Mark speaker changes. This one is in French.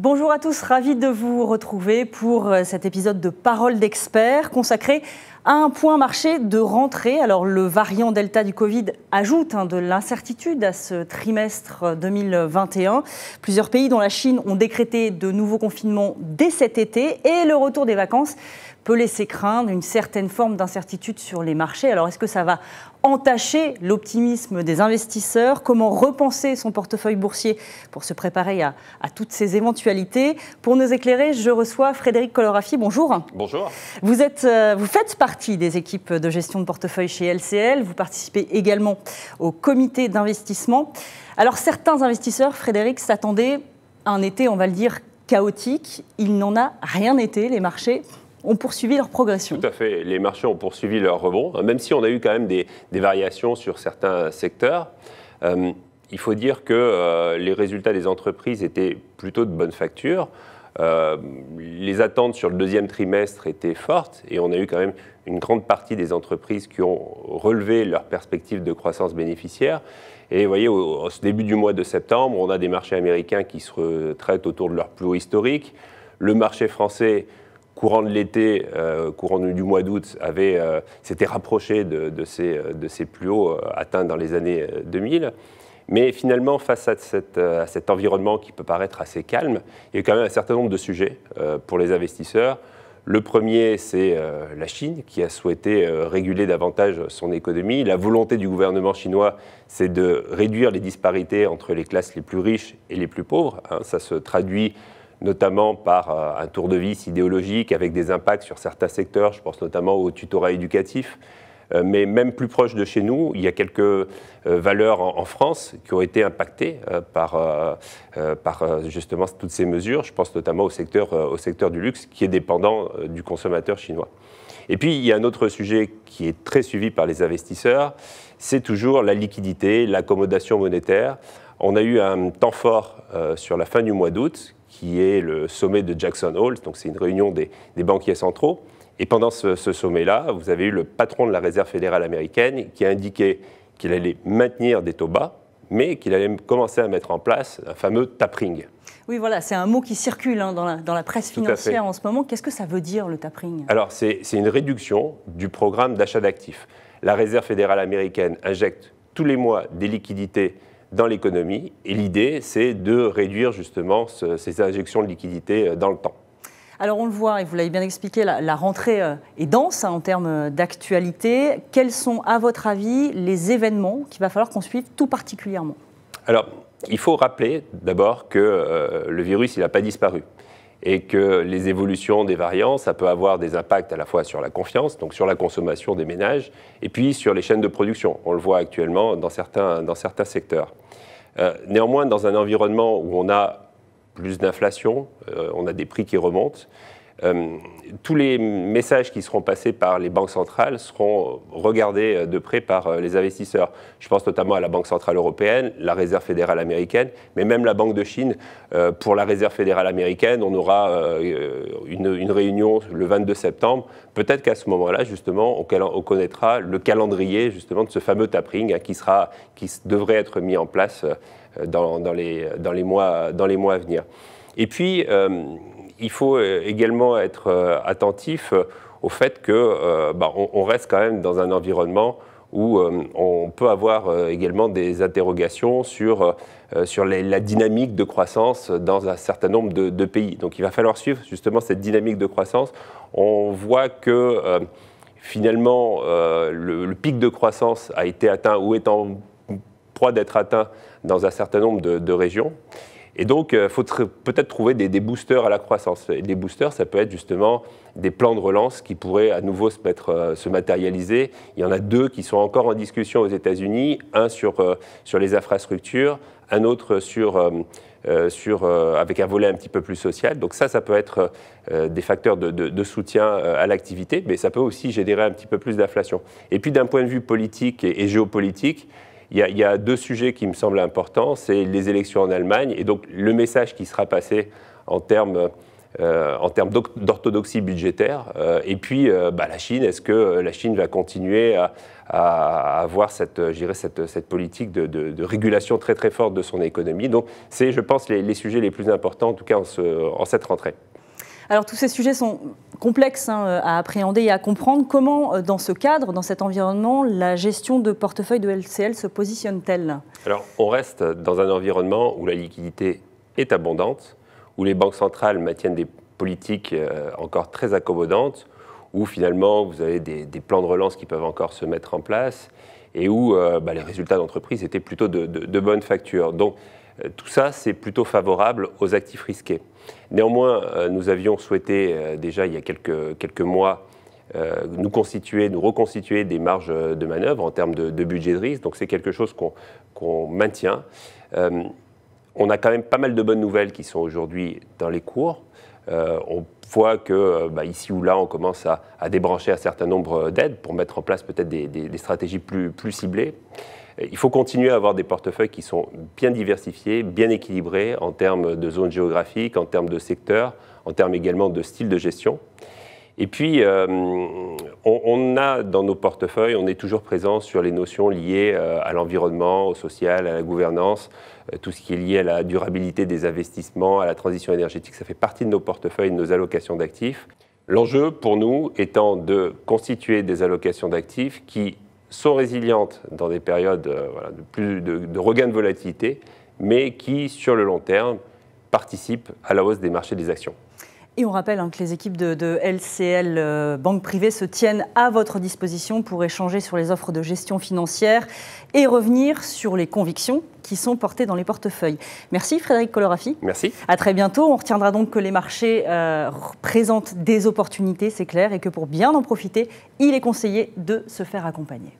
Speaker 1: Bonjour à tous, ravi de vous retrouver pour cet épisode de Parole d'experts consacré à un point marché de rentrée. Alors le variant Delta du Covid ajoute de l'incertitude à ce trimestre 2021. Plusieurs pays dont la Chine ont décrété de nouveaux confinements dès cet été et le retour des vacances peut laisser craindre une certaine forme d'incertitude sur les marchés. Alors est-ce que ça va entacher l'optimisme des investisseurs? Comment repenser son portefeuille boursier pour se préparer à toutes ces éventualités? Pour nous éclairer, je reçois Frédéric Colorafi. Bonjour.
Speaker 2: Bonjour.
Speaker 1: Vous faites partie des équipes de gestion de portefeuille chez LCL. Vous participez également au comité d'investissement. Alors certains investisseurs, Frédéric, s'attendaient à un été, on va le dire, chaotique. Il n'en a rien été. Les marchés ont poursuivi leur progression.
Speaker 2: Tout à fait. Les marchés ont poursuivi leur rebond, même si on a eu quand même des variations sur certains secteurs. Il faut dire que les résultats des entreprises étaient plutôt de bonne facture. Les attentes sur le deuxième trimestre étaient fortes et on a eu quand même une grande partie des entreprises qui ont relevé leurs perspectives de croissance bénéficiaire. Et vous voyez, au début du mois de septembre, on a des marchés américains qui se retraitent autour de leur plus haut historique. Le marché français, courant de l'été, courant du mois d'août, s'était rapproché de ses plus hauts atteints dans les années 2000. Mais finalement, face à cet environnement qui peut paraître assez calme, il y a quand même un certain nombre de sujets pour les investisseurs. Le premier, c'est la Chine, qui a souhaité réguler davantage son économie. La volonté du gouvernement chinois, c'est de réduire les disparités entre les classes les plus riches et les plus pauvres. Ça se traduit notamment par un tour de vis idéologique avec des impacts sur certains secteurs. Je pense notamment au tutorat éducatif. Mais même plus proche de chez nous, il y a quelques valeurs en France qui ont été impactées par justement toutes ces mesures. Je pense notamment au secteur du luxe qui est dépendant du consommateur chinois. Et puis, il y a un autre sujet qui est très suivi par les investisseurs, c'est toujours la liquidité, l'accommodation monétaire. On a eu un temps fort sur la fin du mois d'août, qui est le sommet de Jackson Hole, donc c'est une réunion des banquiers centraux. Et pendant ce sommet-là, vous avez eu le patron de la Réserve fédérale américaine qui a indiqué qu'il allait maintenir des taux bas, mais qu'il allait commencer à mettre en place un fameux tapering.
Speaker 1: Oui, voilà, c'est un mot qui circule dans la presse financière en ce moment. Qu'est-ce que ça veut dire, le tapering? Alors,
Speaker 2: c'est une réduction du programme d'achat d'actifs. La Réserve fédérale américaine injecte tous les mois des liquidités dans l'économie, et l'idée, c'est de réduire justement ces injections de liquidités dans le temps.
Speaker 1: Alors on le voit, et vous l'avez bien expliqué, la rentrée est dense en termes d'actualité. Quels sont, à votre avis, les événements qu'il va falloir qu'on suive tout particulièrement?
Speaker 2: Alors, il faut rappeler d'abord que le virus, il n'a pas disparu. Et que les évolutions des variants, ça peut avoir des impacts à la fois sur la confiance, donc sur la consommation des ménages, et puis sur les chaînes de production. On le voit actuellement dans certains secteurs. Néanmoins, dans un environnement où on a plus d'inflation, on a des prix qui remontent. Tous les messages qui seront passés par les banques centrales seront regardés de près par les investisseurs. Je pense notamment à la Banque centrale européenne, la Réserve fédérale américaine, mais même la Banque de Chine. Pour la Réserve fédérale américaine, on aura une réunion le 22 septembre. Peut-être qu'à ce moment-là, justement, on connaîtra le calendrier justement de ce fameux tapering qui devrait être mis en place dans les mois à venir. Et puis, il faut également être attentif au fait qu'on reste quand même dans un environnement où on peut avoir également des interrogations sur la dynamique de croissance dans un certain nombre de pays. Donc il va falloir suivre justement cette dynamique de croissance. On voit que finalement le pic de croissance a été atteint ou est en proie d'être atteint dans un certain nombre de régions. Et donc, il faut peut-être trouver des boosters à la croissance. Et des boosters, ça peut être justement des plans de relance qui pourraient à nouveau se matérialiser. Il y en a deux qui sont encore en discussion aux États-Unis. Un sur les infrastructures, un autre avec un volet un petit peu plus social. Donc ça peut être des facteurs de soutien à l'activité, mais ça peut aussi générer un petit peu plus d'inflation. Et puis d'un point de vue politique et géopolitique, il y a deux sujets qui me semblent importants, c'est les élections en Allemagne et donc le message qui sera passé en termes en termes d'orthodoxie budgétaire. Et puis, la Chine, est-ce que la Chine va continuer à avoir cette politique de régulation très très forte de son économie? Donc, c'est, je pense, les sujets les plus importants, en tout cas en cette rentrée.
Speaker 1: Alors, tous ces sujets sont complexes à appréhender et à comprendre. Comment, dans ce cadre, dans cet environnement, la gestion de portefeuille de LCL se positionne-t-elle?
Speaker 2: Alors, on reste dans un environnement où la liquidité est abondante, où les banques centrales maintiennent des politiques encore très accommodantes, où finalement vous avez des plans de relance qui peuvent encore se mettre en place, et où les résultats d'entreprise étaient plutôt de bonne facture. Donc, tout ça, c'est plutôt favorable aux actifs risqués. Néanmoins, nous avions souhaité déjà il y a quelques mois nous reconstituer des marges de manœuvre en termes de budget de risque. Donc c'est quelque chose qu'on maintient. On a quand même pas mal de bonnes nouvelles qui sont aujourd'hui dans les cours. On voit que ici ou là, on commence à débrancher un certain nombre d'aides pour mettre en place peut-être des stratégies plus ciblées. Il faut continuer à avoir des portefeuilles qui sont bien diversifiés, bien équilibrés en termes de zones géographiques, en termes de secteurs, en termes également de style de gestion. Et puis, on a dans nos portefeuilles, on est toujours présent sur les notions liées à l'environnement, au social, à la gouvernance, tout ce qui est lié à la durabilité des investissements, à la transition énergétique. Ça fait partie de nos portefeuilles, de nos allocations d'actifs. L'enjeu pour nous étant de constituer des allocations d'actifs qui sont résilientes dans des périodes de regain de volatilité, mais qui, sur le long terme, participent à la hausse des marchés des actions.
Speaker 1: Et on rappelle que les équipes de LCL Banque Privée se tiennent à votre disposition pour échanger sur les offres de gestion financière et revenir sur les convictions qui sont portées dans les portefeuilles. Merci Frédéric Coloraffi.
Speaker 2: Merci.
Speaker 1: À très bientôt. On retiendra donc que les marchés présentent des opportunités, c'est clair, et que pour bien en profiter, il est conseillé de se faire accompagner.